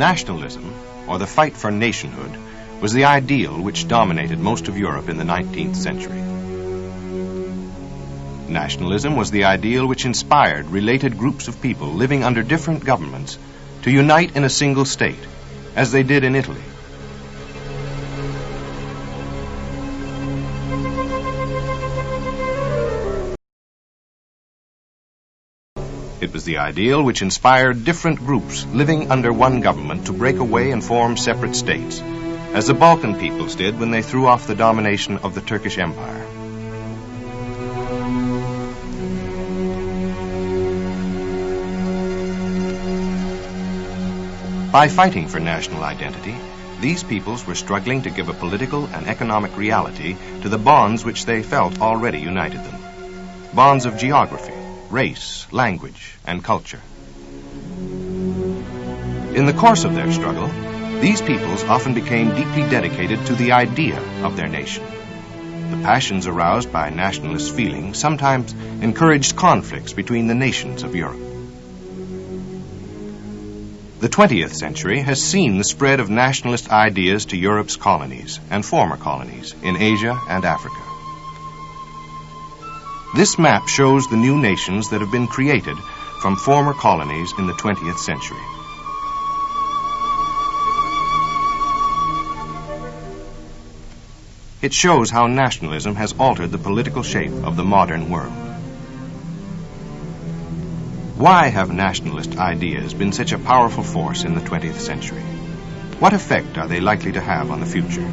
Nationalism, or the fight for nationhood, was the ideal which dominated most of Europe in the 19th century. Nationalism was the ideal which inspired related groups of people living under different governments to unite in a single state, as they did in Italy. It was the ideal which inspired different groups living under one government to break away and form separate states, as the Balkan peoples did when they threw off the domination of the Turkish Empire. By fighting for national identity, these peoples were struggling to give a political and economic reality to the bonds which they felt already united them. Bonds of geography, race, language, and culture. In the course of their struggle, these peoples often became deeply dedicated to the idea of their nation. The passions aroused by nationalist feeling sometimes encouraged conflicts between the nations of Europe. The 20th century has seen the spread of nationalist ideas to Europe's colonies and former colonies in Asia and Africa. This map shows the new nations that have been created from former colonies in the 20th century. It shows how nationalism has altered the political shape of the modern world. Why have nationalist ideas been such a powerful force in the 20th century? What effect are they likely to have on the future?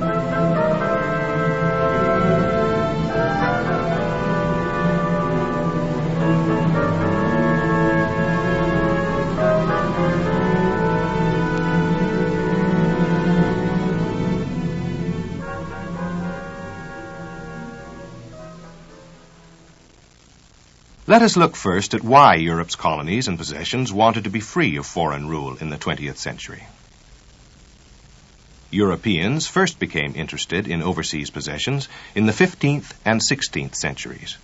Let us look first at why Europe's colonies and possessions wanted to be free of foreign rule in the 20th century. Europeans first became interested in overseas possessions in the 15th and 16th centuries,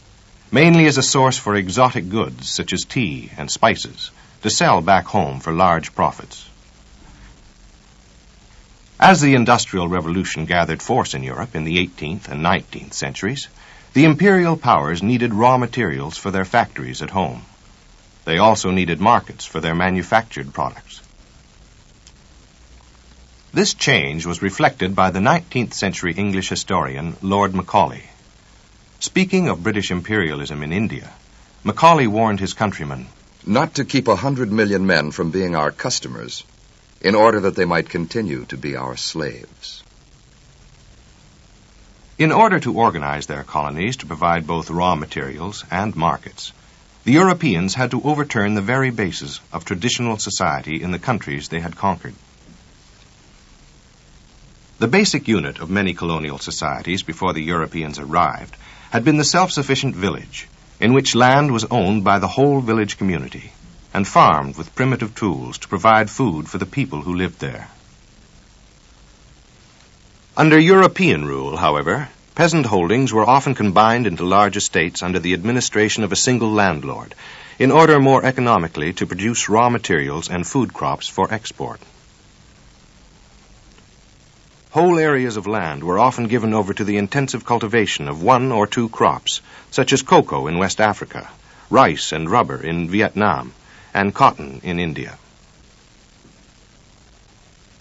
mainly as a source for exotic goods such as tea and spices, to sell back home for large profits. As the Industrial Revolution gathered force in Europe in the 18th and 19th centuries, the imperial powers needed raw materials for their factories at home. They also needed markets for their manufactured products. This change was reflected by the 19th century English historian Lord Macaulay. Speaking of British imperialism in India, Macaulay warned his countrymen, "Not to keep 100 million men from being our customers, in order that they might continue to be our slaves." In order to organize their colonies to provide both raw materials and markets, the Europeans had to overturn the very basis of traditional society in the countries they had conquered. The basic unit of many colonial societies before the Europeans arrived had been the self-sufficient village, in which land was owned by the whole village community and farmed with primitive tools to provide food for the people who lived there. Under European rule, however, peasant holdings were often combined into large estates under the administration of a single landlord, in order more economically to produce raw materials and food crops for export. Whole areas of land were often given over to the intensive cultivation of one or two crops, such as cocoa in West Africa, rice and rubber in Vietnam, and cotton in India.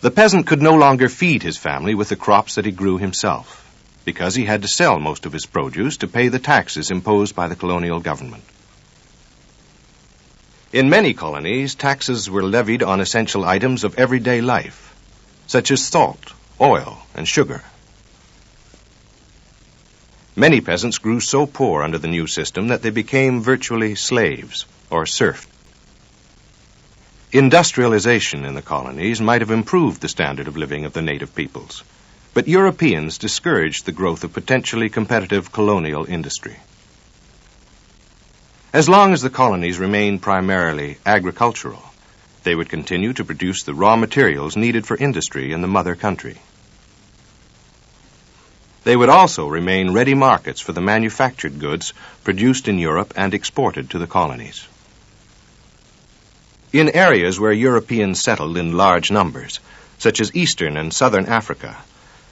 The peasant could no longer feed his family with the crops that he grew himself, because he had to sell most of his produce to pay the taxes imposed by the colonial government. In many colonies, taxes were levied on essential items of everyday life, such as salt, oil, and sugar. Many peasants grew so poor under the new system that they became virtually slaves or serfs. Industrialization in the colonies might have improved the standard of living of the native peoples, but Europeans discouraged the growth of potentially competitive colonial industry. As long as the colonies remained primarily agricultural, they would continue to produce the raw materials needed for industry in the mother country. They would also remain ready markets for the manufactured goods produced in Europe and exported to the colonies. In areas where Europeans settled in large numbers, such as eastern and southern Africa,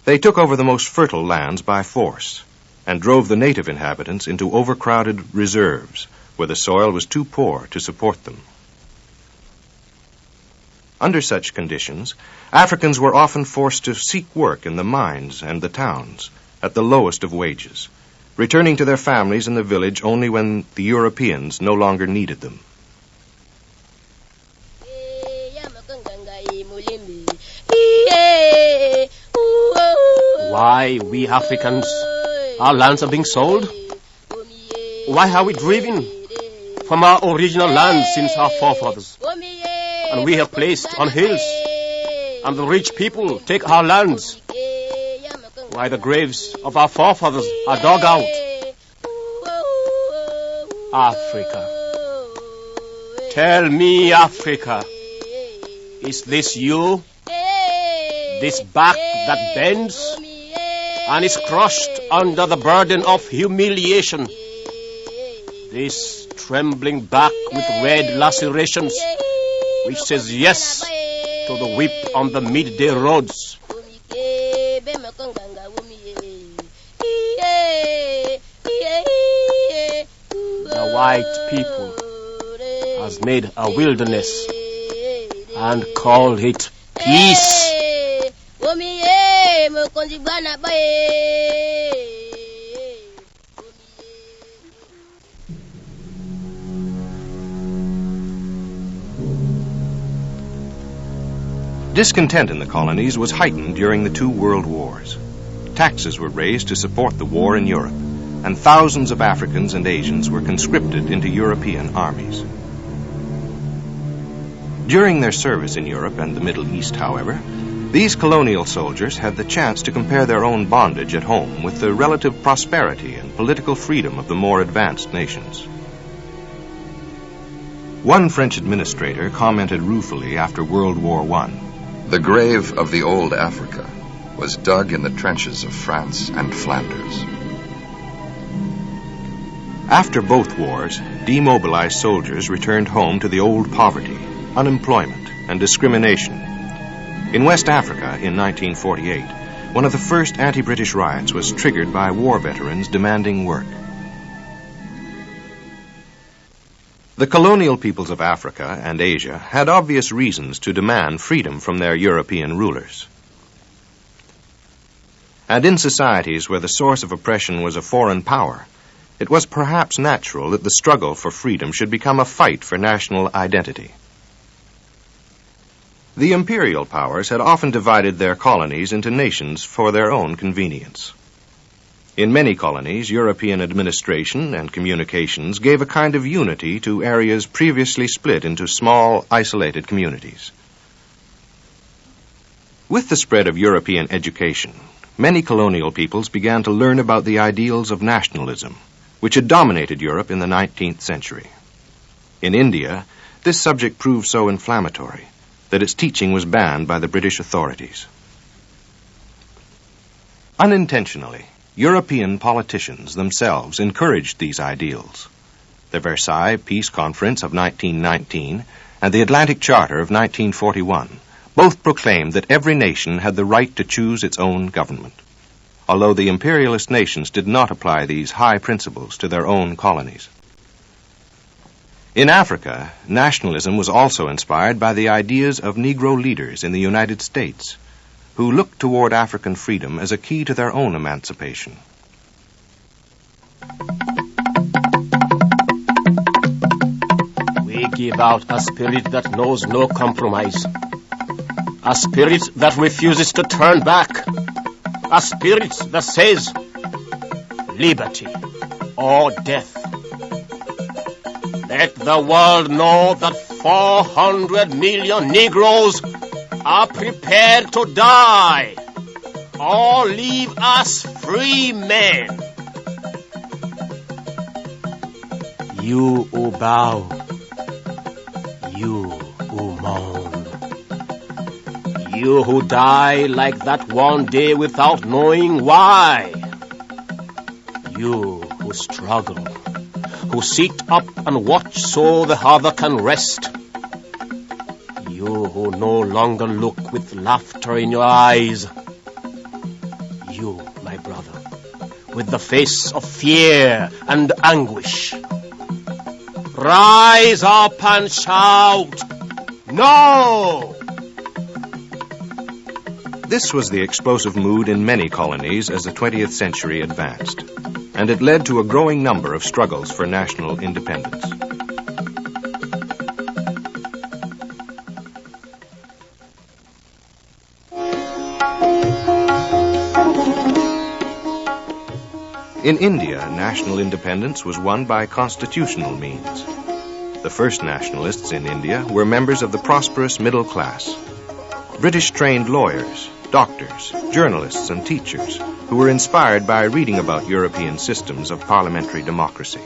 they took over the most fertile lands by force and drove the native inhabitants into overcrowded reserves where the soil was too poor to support them. Under such conditions, Africans were often forced to seek work in the mines and the towns at the lowest of wages, returning to their families in the village only when the Europeans no longer needed them. Why, we Africans, our lands are being sold? Why are we driven from our original land since our forefathers? And we have placed on hills, and the rich people take our lands. Why the graves of our forefathers are dug out. Africa. Tell me, Africa, is this you? This back that bends and is crushed under the burden of humiliation. This trembling back with red lacerations, which says yes to the whip on the midday roads. The white people has made a wilderness and called it peace. Discontent in the colonies was heightened during the two world wars. Taxes were raised to support the war in Europe, and thousands of Africans and Asians were conscripted into European armies. During their service in Europe and the Middle East, however, these colonial soldiers had the chance to compare their own bondage at home with the relative prosperity and political freedom of the more advanced nations. One French administrator commented ruefully after World War I, "The grave of the old Africa was dug in the trenches of France and Flanders." After both wars, demobilized soldiers returned home to the old poverty, unemployment, and discrimination. In West Africa in 1948, one of the first anti-British riots was triggered by war veterans demanding work. The colonial peoples of Africa and Asia had obvious reasons to demand freedom from their European rulers. And in societies where the source of oppression was a foreign power, it was perhaps natural that the struggle for freedom should become a fight for national identity. The imperial powers had often divided their colonies into nations for their own convenience. In many colonies, European administration and communications gave a kind of unity to areas previously split into small, isolated communities. With the spread of European education, many colonial peoples began to learn about the ideals of nationalism, which had dominated Europe in the 19th century. In India, this subject proved so inflammatory that its teaching was banned by the British authorities. Unintentionally, European politicians themselves encouraged these ideals. The Versailles Peace Conference of 1919 and the Atlantic Charter of 1941 both proclaimed that every nation had the right to choose its own government, although the imperialist nations did not apply these high principles to their own colonies. In Africa, nationalism was also inspired by the ideas of Negro leaders in the United States, who looked toward African freedom as a key to their own emancipation. We give out a spirit that knows no compromise, a spirit that refuses to turn back, a spirit that says liberty or death. Let the world know that 400 million Negroes are prepared to die or leave us free men. You who bow, you who moan, you who die like that one day without knowing why, you who struggle, who sit up and watch so the other can rest, who no longer look with laughter in your eyes. You, my brother, with the face of fear and anguish. Rise up and shout, "No!" This was the explosive mood in many colonies as the 20th century advanced, and it led to a growing number of struggles for national independence. In India, national independence was won by constitutional means. The first nationalists in India were members of the prosperous middle class, British-trained lawyers, doctors, journalists, and teachers who were inspired by reading about European systems of parliamentary democracy.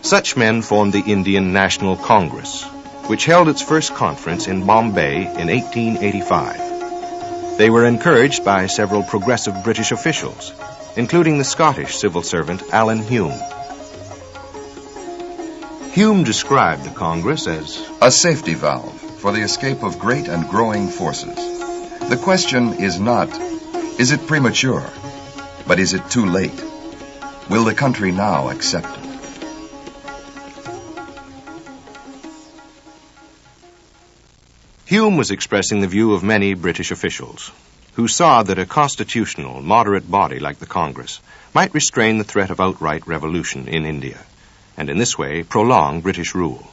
Such men formed the Indian National Congress, which held its first conference in Bombay in 1885. They were encouraged by several progressive British officials, including the Scottish civil servant Alan Hume. Hume described the Congress as a safety valve for the escape of great and growing forces. The question is not, is it premature, but is it too late? Will the country now accept it? Hume was expressing the view of many British officials, who saw that a constitutional, moderate body like the Congress might restrain the threat of outright revolution in India, and in this way prolong British rule.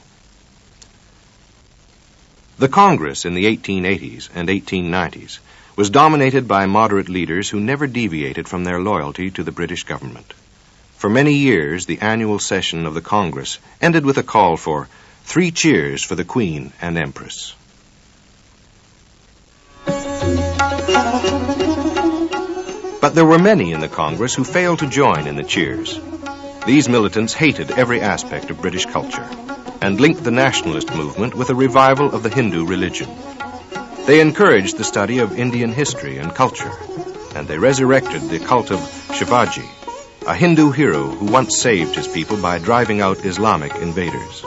The Congress in the 1880s and 1890s was dominated by moderate leaders who never deviated from their loyalty to the British government. For many years, the annual session of the Congress ended with a call for 3 cheers for the Queen and Empress. But there were many in the Congress who failed to join in the cheers. These militants hated every aspect of British culture and linked the nationalist movement with a revival of the Hindu religion. They encouraged the study of Indian history and culture, and they resurrected the cult of Shivaji, a Hindu hero who once saved his people by driving out Islamic invaders.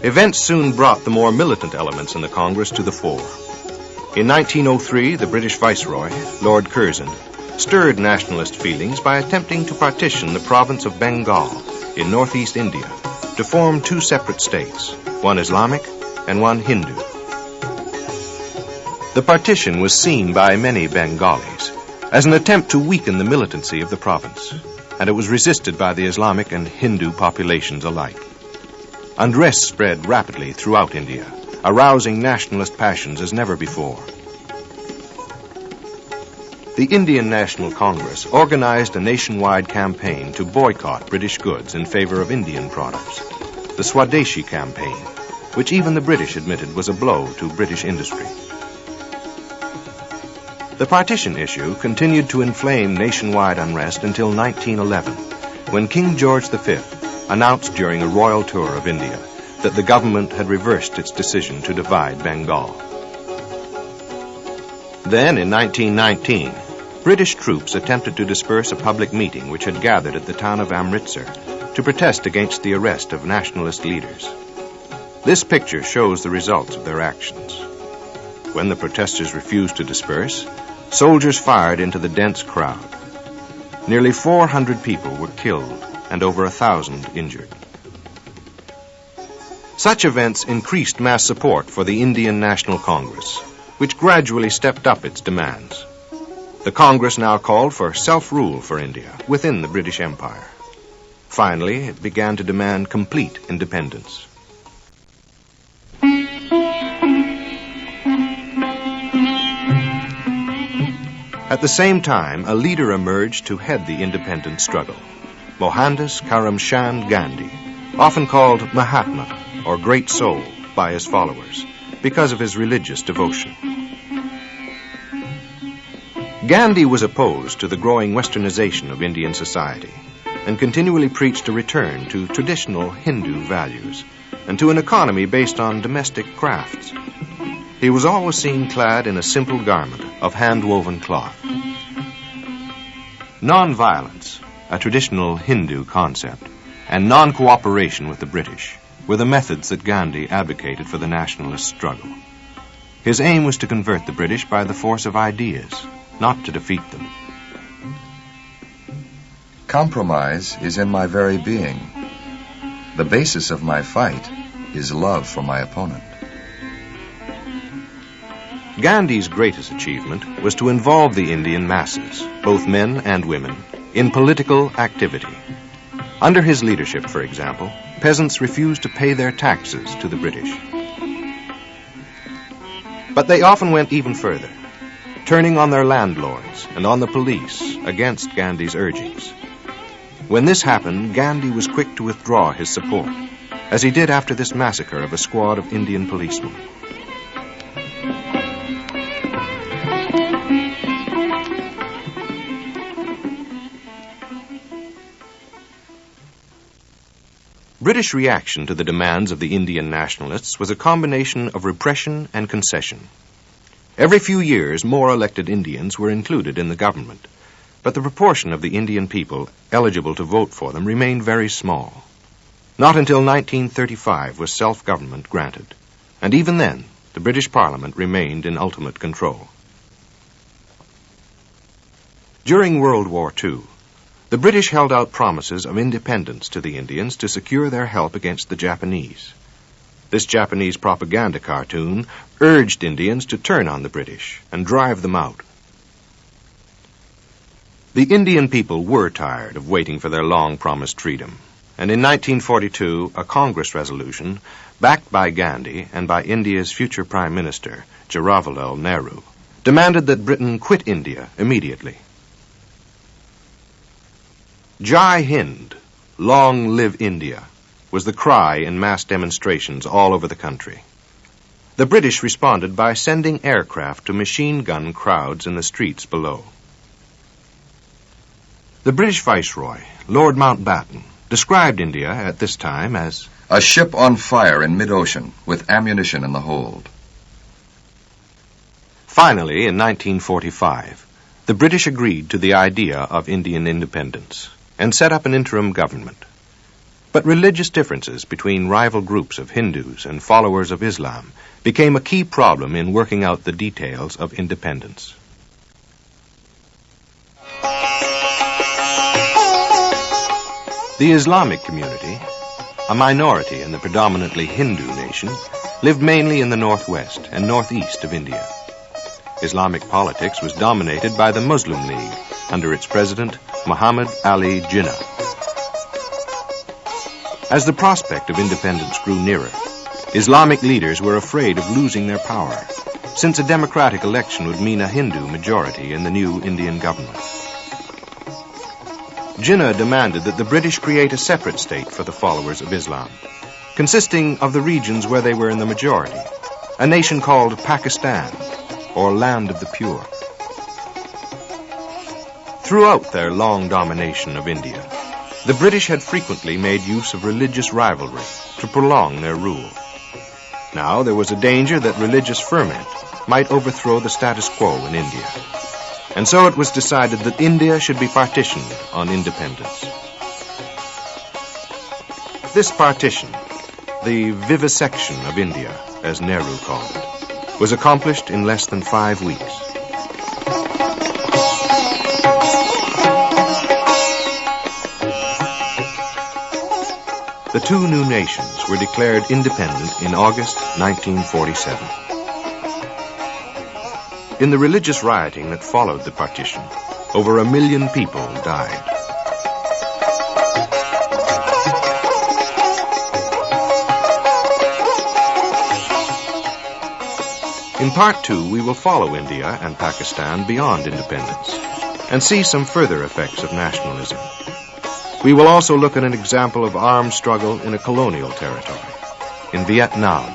Events soon brought the more militant elements in the Congress to the fore. In 1903, the British Viceroy, Lord Curzon, stirred nationalist feelings by attempting to partition the province of Bengal in northeast India to form 2 separate states, one Islamic and one Hindu. The partition was seen by many Bengalis as an attempt to weaken the militancy of the province, and it was resisted by the Islamic and Hindu populations alike. Unrest spread rapidly throughout India, arousing nationalist passions as never before. The Indian National Congress organized a nationwide campaign to boycott British goods in favor of Indian products, the Swadeshi campaign, which even the British admitted was a blow to British industry. The partition issue continued to inflame nationwide unrest until 1911, when King George V announced during a royal tour of India that the government had reversed its decision to divide Bengal. Then, in 1919, British troops attempted to disperse a public meeting which had gathered at the town of Amritsar to protest against the arrest of nationalist leaders. This picture shows the results of their actions. When the protesters refused to disperse, soldiers fired into the dense crowd. Nearly 400 people were killed and over 1,000 injured. Such events increased mass support for the Indian National Congress, which gradually stepped up its demands. The Congress now called for self-rule for India within the British Empire. Finally, it began to demand complete independence. At the same time, a leader emerged to head the independence struggle, Mohandas Karamchand Gandhi, often called Mahatma, or Great Soul, by his followers, because of his religious devotion. Gandhi was opposed to the growing westernization of Indian society and continually preached a return to traditional Hindu values and to an economy based on domestic crafts. He was always seen clad in a simple garment of hand-woven cloth. Non-violence, a traditional Hindu concept, and non-cooperation with the British were the methods that Gandhi advocated for the nationalist struggle. His aim was to convert the British by the force of ideas, not to defeat them. Compromise is in my very being. The basis of my fight is love for my opponent. Gandhi's greatest achievement was to involve the Indian masses, both men and women, in political activity. Under his leadership, for example, peasants refused to pay their taxes to the British. But they often went even further, turning on their landlords and on the police against Gandhi's urgings. When this happened, Gandhi was quick to withdraw his support, as he did after this massacre of a squad of Indian policemen. British reaction to the demands of the Indian nationalists was a combination of repression and concession. Every few years, more elected Indians were included in the government, but the proportion of the Indian people eligible to vote for them remained very small. Not until 1935 was self-government granted, and even then, the British Parliament remained in ultimate control. During World War II, the British held out promises of independence to the Indians to secure their help against the Japanese. This Japanese propaganda cartoon urged Indians to turn on the British and drive them out. The Indian people were tired of waiting for their long-promised freedom, and in 1942, a Congress resolution, backed by Gandhi and by India's future Prime Minister, Jawaharlal Nehru, demanded that Britain quit India immediately. Jai Hind, long live India, was the cry in mass demonstrations all over the country. The British responded by sending aircraft to machine gun crowds in the streets below. The British Viceroy, Lord Mountbatten, described India at this time as a ship on fire in mid-ocean with ammunition in the hold. Finally, in 1945, the British agreed to the idea of Indian independence and set up an interim government. But religious differences between rival groups of Hindus and followers of Islam became a key problem in working out the details of independence. The Islamic community, a minority in the predominantly Hindu nation, lived mainly in the northwest and northeast of India. Islamic politics was dominated by the Muslim League under its president, Muhammad Ali Jinnah. As the prospect of independence grew nearer, Islamic leaders were afraid of losing their power, since a democratic election would mean a Hindu majority in the new Indian government. Jinnah demanded that the British create a separate state for the followers of Islam, consisting of the regions where they were in the majority, a nation called Pakistan, or Land of the Pure. Throughout their long domination of India, the British had frequently made use of religious rivalry to prolong their rule. Now there was a danger that religious ferment might overthrow the status quo in India, and so it was decided that India should be partitioned on independence. This partition, the vivisection of India, as Nehru called it, was accomplished in less than 5 weeks. The two new nations were declared independent in August 1947. In the religious rioting that followed the partition, over 1 million people died. In Part 2, we will follow India and Pakistan beyond independence and see some further effects of nationalism. We will also look at an example of armed struggle in a colonial territory, in Vietnam.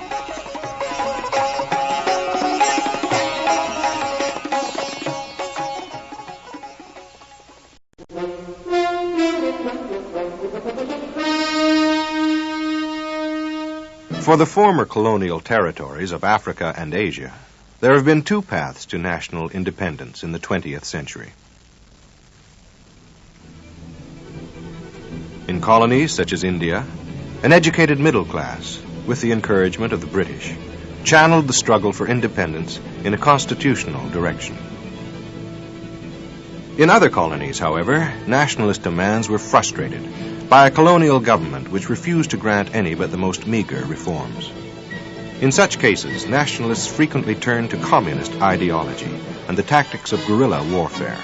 For the former colonial territories of Africa and Asia, there have been 2 paths to national independence in the 20th century. In colonies such as India, An educated middle class, with the encouragement of the British, channeled the struggle for independence in a constitutional direction. In other colonies, however, nationalist demands were frustrated by a colonial government which refused to grant any but the most meager reforms. In such cases, nationalists frequently turned to communist ideology and the tactics of guerrilla warfare.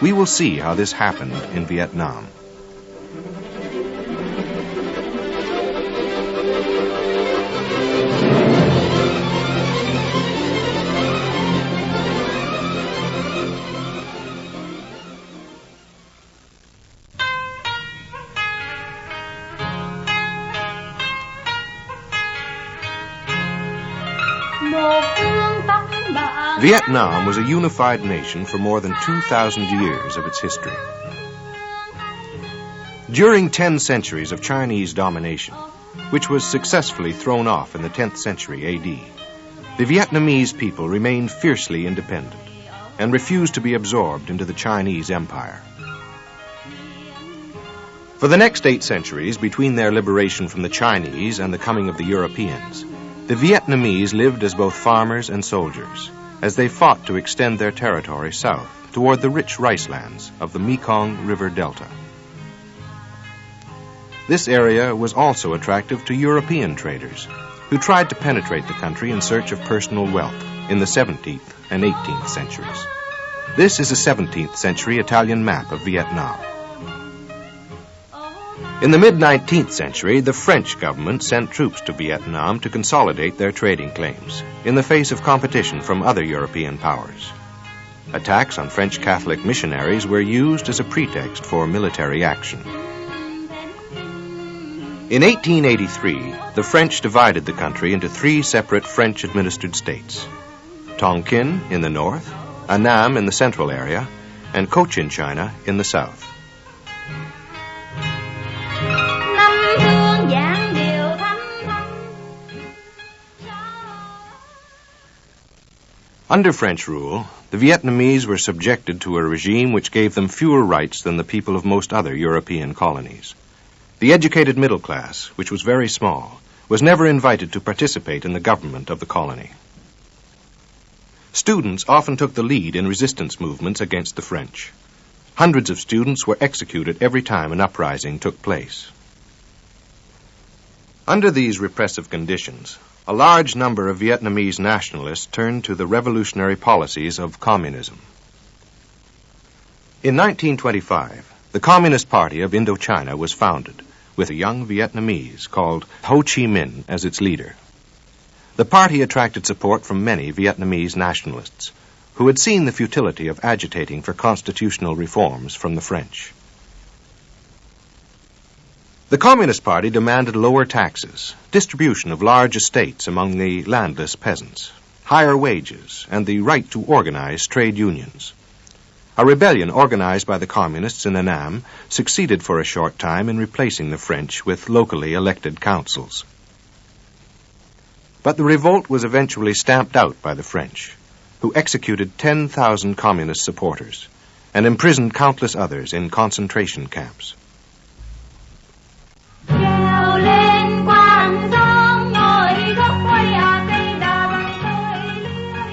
We will see how this happened in Vietnam. Vietnam was a unified nation for more than 2,000 years of its history. During 10 centuries of Chinese domination, which was successfully thrown off in the 10th century A.D., the Vietnamese people remained fiercely independent and refused to be absorbed into the Chinese Empire. For the next 8 centuries, between their liberation from the Chinese and the coming of the Europeans, the Vietnamese lived as both farmers and soldiers, as they fought to extend their territory south toward the rich rice lands of the Mekong River Delta. This area was also attractive to European traders, who tried to penetrate the country in search of personal wealth in the 17th and 18th centuries. This is a 17th century Italian map of Vietnam. In the mid-19th century, the French government sent troops to Vietnam to consolidate their trading claims in the face of competition from other European powers. Attacks on French Catholic missionaries were used as a pretext for military action. In 1883, the French divided the country into 3 separate French-administered states: Tonkin in the north, Annam in the central area, and Cochin China in the south. Under French rule, the Vietnamese were subjected to a regime which gave them fewer rights than the people of most other European colonies. The educated middle class, which was very small, was never invited to participate in the government of the colony. Students often took the lead in resistance movements against the French. Hundreds of students were executed every time an uprising took place. Under these repressive conditions, a large number of Vietnamese nationalists turned to the revolutionary policies of communism. In 1925, the Communist Party of Indochina was founded, with a young Vietnamese called Ho Chi Minh as its leader. The party attracted support from many Vietnamese nationalists, who had seen the futility of agitating for constitutional reforms from the French. The Communist Party demanded lower taxes, distribution of large estates among the landless peasants, higher wages, and the right to organize trade unions. A rebellion organized by the Communists in Annam succeeded for a short time in replacing the French with locally elected councils. But the revolt was eventually stamped out by the French, who executed 10,000 Communist supporters and imprisoned countless others in concentration camps.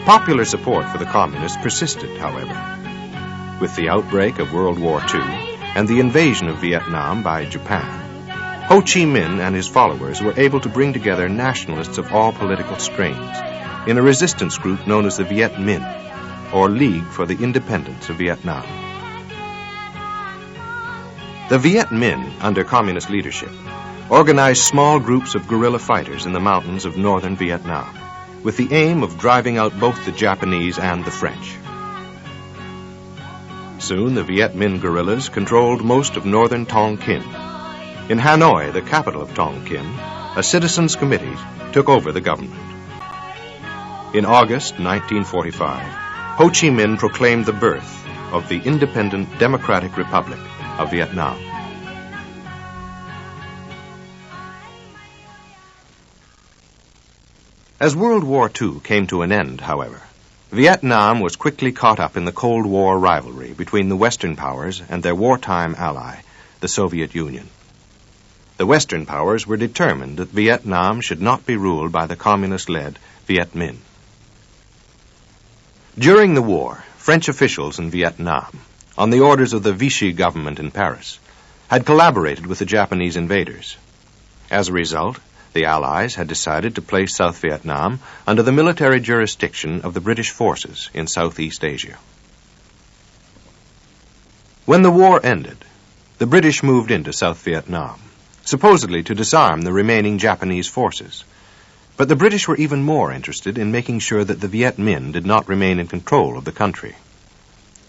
Popular support for the Communists persisted, however. With the outbreak of World War II and the invasion of Vietnam by Japan, Ho Chi Minh and his followers were able to bring together nationalists of all political strains in a resistance group known as the Viet Minh, or League for the Independence of Vietnam. The Viet Minh, under Communist leadership, organized small groups of guerrilla fighters in the mountains of northern Vietnam, with the aim of driving out both the Japanese and the French. Soon the Viet Minh guerrillas controlled most of northern Tonkin. In Hanoi, the capital of Tonkin, a citizens' committee took over the government. In August 1945, Ho Chi Minh proclaimed the birth of the independent Democratic Republic of Vietnam. As World War II came to an end, however, Vietnam was quickly caught up in the Cold War rivalry between the Western powers and their wartime ally, the Soviet Union. the Western powers were determined that Vietnam should not be ruled by the communist-led Viet Minh. During the war, French officials in Vietnam, on the orders of the Vichy government in Paris, had collaborated with the Japanese invaders. As a result, the Allies had decided to place South Vietnam under the military jurisdiction of the British forces in Southeast Asia. When the war ended, the British moved into South Vietnam, supposedly to disarm the remaining Japanese forces. But the British were even more interested in making sure that the Viet Minh did not remain in control of the country.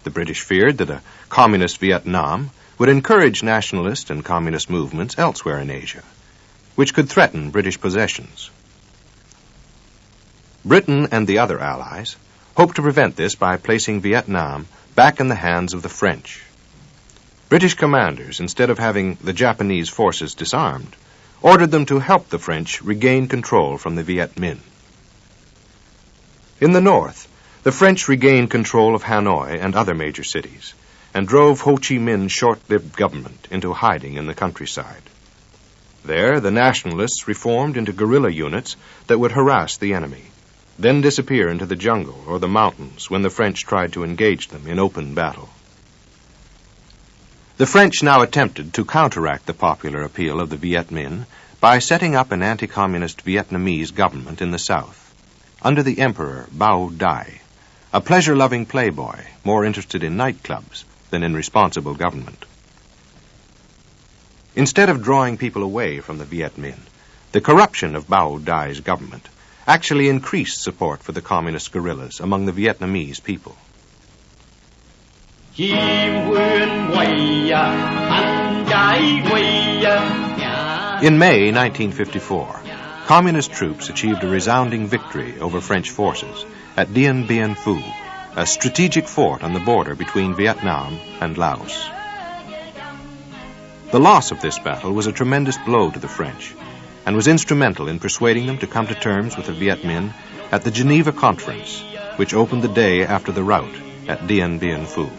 The British feared that a communist Vietnam would encourage nationalist and communist movements elsewhere in Asia, which could threaten British possessions. Britain and the other Allies hoped to prevent this by placing Vietnam back in the hands of the French. British commanders, instead of having the Japanese forces disarmed, ordered them to help the French regain control from the Viet Minh. In the north, the French regained control of Hanoi and other major cities, and drove Ho Chi Minh's short-lived government into hiding in the countryside. There, the nationalists reformed into guerrilla units that would harass the enemy, then disappear into the jungle or the mountains when the French tried to engage them in open battle. The French now attempted to counteract the popular appeal of the Viet Minh by setting up an anti-communist Vietnamese government in the south, under the Emperor Bao Dai, a pleasure-loving playboy more interested in nightclubs than in responsible government. Instead of drawing people away from the Viet Minh, the corruption of Bao Dai's government actually increased support for the communist guerrillas among the Vietnamese people. In May 1954, communist troops achieved a resounding victory over French forces at Dien Bien Phu, a strategic fort on the border between Vietnam and Laos. The loss of this battle was a tremendous blow to the French and was instrumental in persuading them to come to terms with the Viet Minh at the Geneva Conference, which opened the day after the rout at Dien Bien Phu.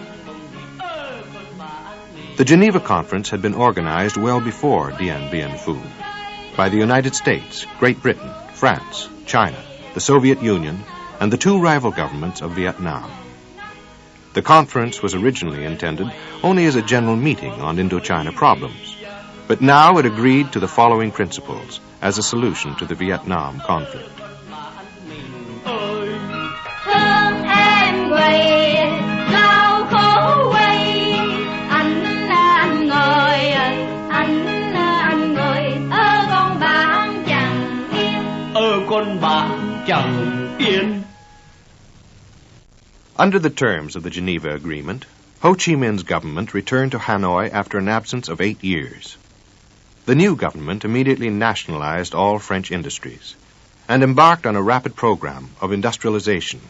The Geneva Conference had been organized well before Dien Bien Phu by the United States, Great Britain, France, China, the Soviet Union, and the two rival governments of Vietnam. The conference was originally intended only as a general meeting on Indochina problems, but now it agreed to the following principles as a solution to the Vietnam conflict. Under the terms of the Geneva Agreement, Ho Chi Minh's government returned to Hanoi after an absence of 8 years. The new government immediately nationalized all French industries and embarked on a rapid program of industrialization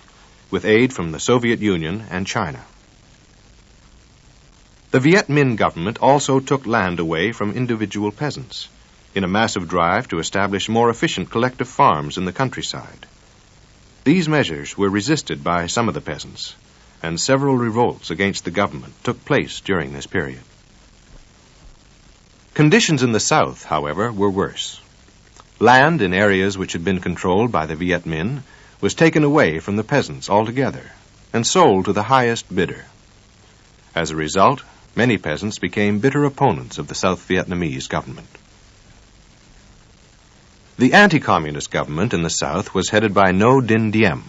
with aid from the Soviet Union and China. The Viet Minh government also took land away from individual peasants in a massive drive to establish more efficient collective farms in the countryside. These measures were resisted by some of the peasants, and several revolts against the government took place during this period. Conditions in the south, however, were worse. Land in areas which had been controlled by the Viet Minh was taken away from the peasants altogether and sold to the highest bidder. As a result, many peasants became bitter opponents of the South Vietnamese government. The anti-communist government in the south was headed by Ngo Dinh Diem,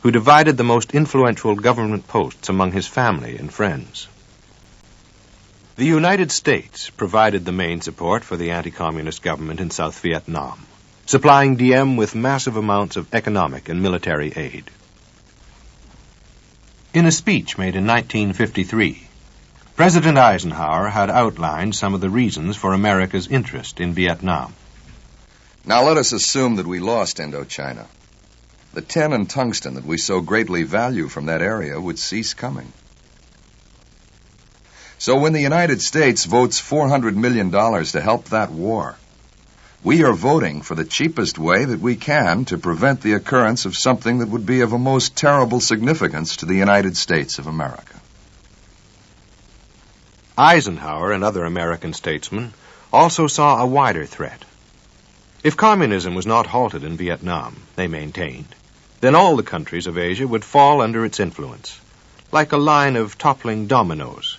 who divided the most influential government posts among his family and friends. The United States provided the main support for the anti-communist government in South Vietnam, supplying Diem with massive amounts of economic and military aid. In a speech made in 1953, President Eisenhower had outlined some of the reasons for America's interest in Vietnam. Now let us assume that we lost Indochina. The tin and tungsten that we so greatly value from that area would cease coming. So when the United States votes $400 million to help that war, we are voting for the cheapest way that we can to prevent the occurrence of something that would be of a most terrible significance to the United States of America. Eisenhower and other American statesmen also saw a wider threat. If communism was not halted in Vietnam, they maintained, then all the countries of Asia would fall under its influence, like a line of toppling dominoes.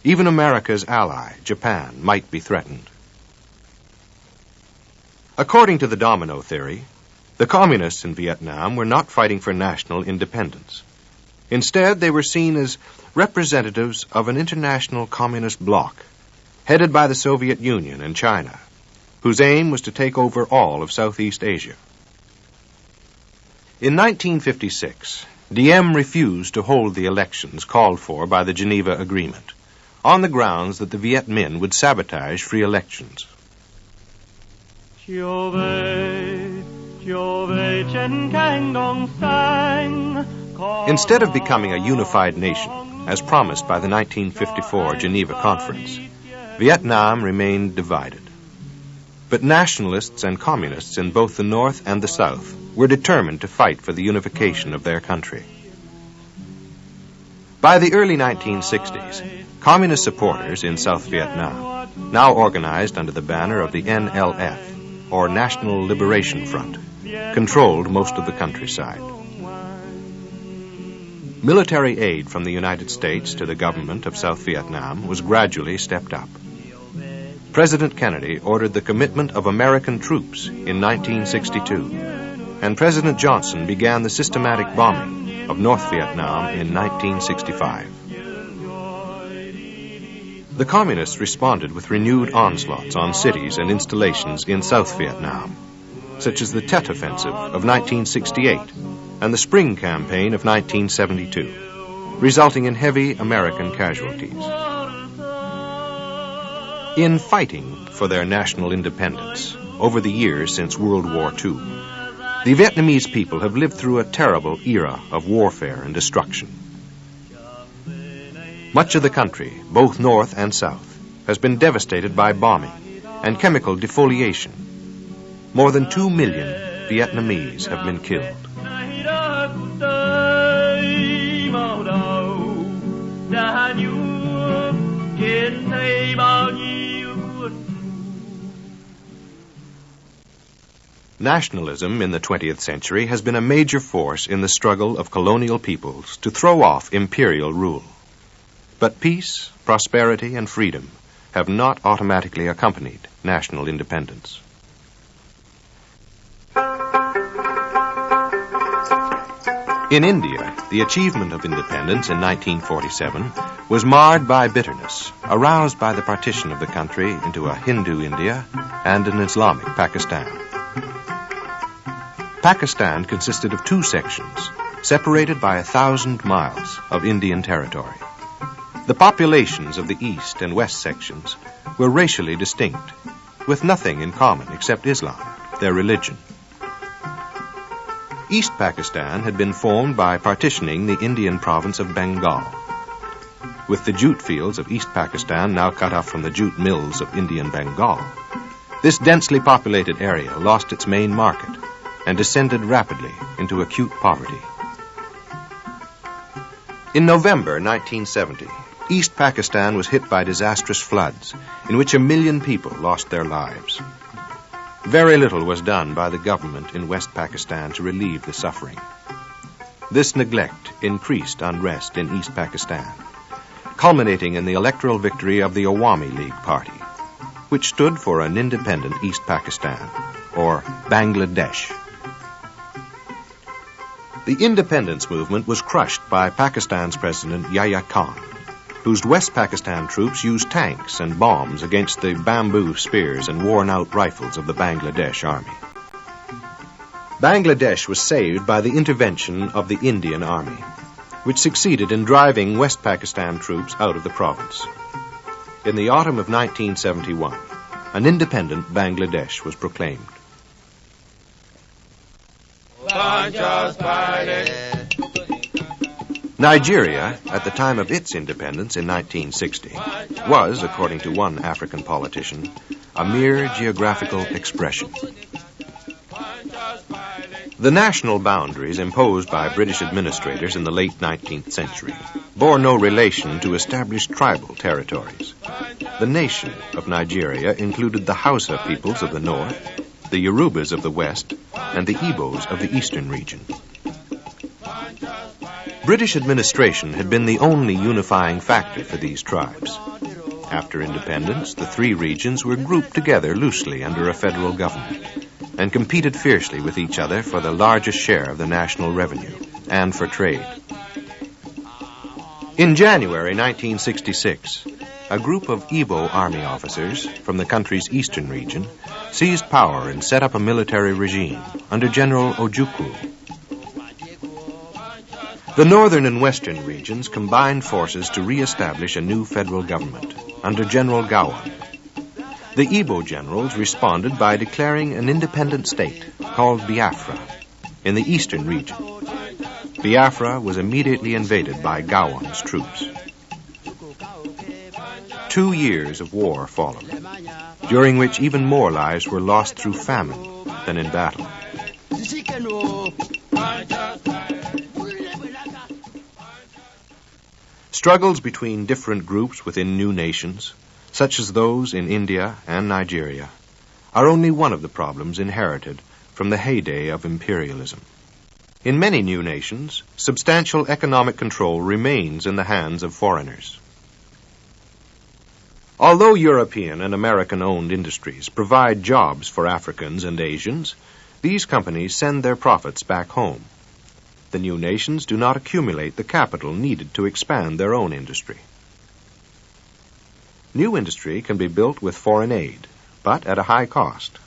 Even America's ally, Japan, might be threatened. According to the domino theory, the communists in Vietnam were not fighting for national independence. Instead, they were seen as representatives of an international communist bloc, headed by the Soviet Union and China, whose aim was to take over all of Southeast Asia. In 1956, Diem refused to hold the elections called for by the Geneva Agreement, on the grounds that the Viet Minh would sabotage free elections. Instead of becoming a unified nation, as promised by the 1954 Geneva Conference, Vietnam remained divided. But nationalists and communists in both the North and the South were determined to fight for the unification of their country. By the early 1960s, communist supporters in South Vietnam, now organized under the banner of the NLF, or National Liberation Front, controlled most of the countryside. Military aid from the United States to the government of South Vietnam was gradually stepped up. President Kennedy ordered the commitment of American troops in 1962, and President Johnson began the systematic bombing of North Vietnam in 1965. The communists responded with renewed onslaughts on cities and installations in South Vietnam, such as the Tet Offensive of 1968 and the Spring Campaign of 1972, resulting in heavy American casualties. In fighting for their national independence over the years since World War II, the Vietnamese people have lived through a terrible era of warfare and destruction. Much of the country, both north and south, has been devastated by bombing and chemical defoliation. More than 2 million Vietnamese have been killed. Nationalism in the 20th century has been a major force in the struggle of colonial peoples to throw off imperial rule. But peace, prosperity, and freedom have not automatically accompanied national independence. In India, the achievement of independence in 1947 was marred by bitterness, aroused by the partition of the country into a Hindu India and an Islamic Pakistan. Pakistan consisted of 2 sections, separated by 1,000 miles of Indian territory. The populations of the East and West sections were racially distinct, with nothing in common except Islam, their religion. East Pakistan had been formed by partitioning the Indian province of Bengal. With the jute fields of East Pakistan now cut off from the jute mills of Indian Bengal, this densely populated area lost its main market and descended rapidly into acute poverty. In November 1970, East Pakistan was hit by disastrous floods in which 1 million people lost their lives. Very little was done by the government in West Pakistan to relieve the suffering. This neglect increased unrest in East Pakistan, culminating in the electoral victory of the Awami League Party, which stood for an independent East Pakistan, or Bangladesh. The independence movement was crushed by Pakistan's President Yahya Khan, whose West Pakistan troops used tanks and bombs against the bamboo spears and worn-out rifles of the Bangladesh army. Bangladesh was saved by the intervention of the Indian army, which succeeded in driving West Pakistan troops out of the province. In the autumn of 1971, an independent Bangladesh was proclaimed. Nigeria, at the time of its independence in 1960, was, according to one African politician, a mere geographical expression. The national boundaries imposed by British administrators in the late 19th century bore no relation to established tribal territories. The nation of Nigeria included the Hausa peoples of the north, the Yorubas of the west, and the Igbos of the eastern region. British administration had been the only unifying factor for these tribes. After independence, the three regions were grouped together loosely under a federal government and competed fiercely with each other for the largest share of the national revenue and for trade. In January 1966, a group of Igbo army officers from the country's eastern region seized power and set up a military regime under General Ojukwu. The northern and western regions combined forces to re-establish a new federal government under General Gowon. The Igbo generals responded by declaring an independent state called Biafra in the eastern region. Biafra was immediately invaded by Gowon's troops. 2 years of war followed, during which even more lives were lost through famine than in battle. Struggles between different groups within new nations, such as those in India and Nigeria, are only one of the problems inherited from the heyday of imperialism. In many new nations, substantial economic control remains in the hands of foreigners. Although European and American-owned industries provide jobs for Africans and Asians, these companies send their profits back home. The new nations do not accumulate the capital needed to expand their own industry. New industry can be built with foreign aid, but at a high cost.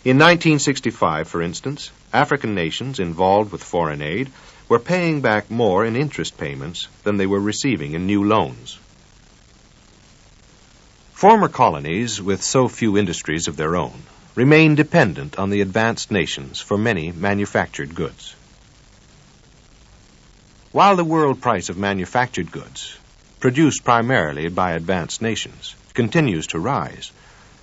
In 1965, for instance, African nations involved with foreign aid were paying back more in interest payments than they were receiving in new loans. Former colonies with so few industries of their own remain dependent on the advanced nations for many manufactured goods. While the world price of manufactured goods, produced primarily by advanced nations, continues to rise,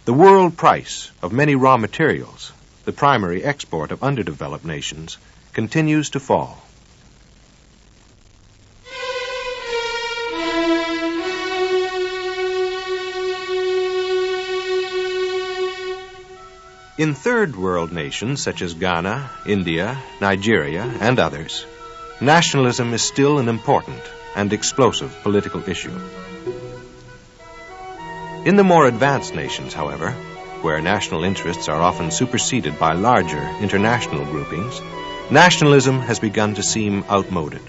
the world price of many raw materials, the primary export of underdeveloped nations, continues to fall. In third world nations such as Ghana, India, Nigeria, and others, nationalism is still an important and explosive political issue. In the more advanced nations, however, where national interests are often superseded by larger international groupings, nationalism has begun to seem outmoded.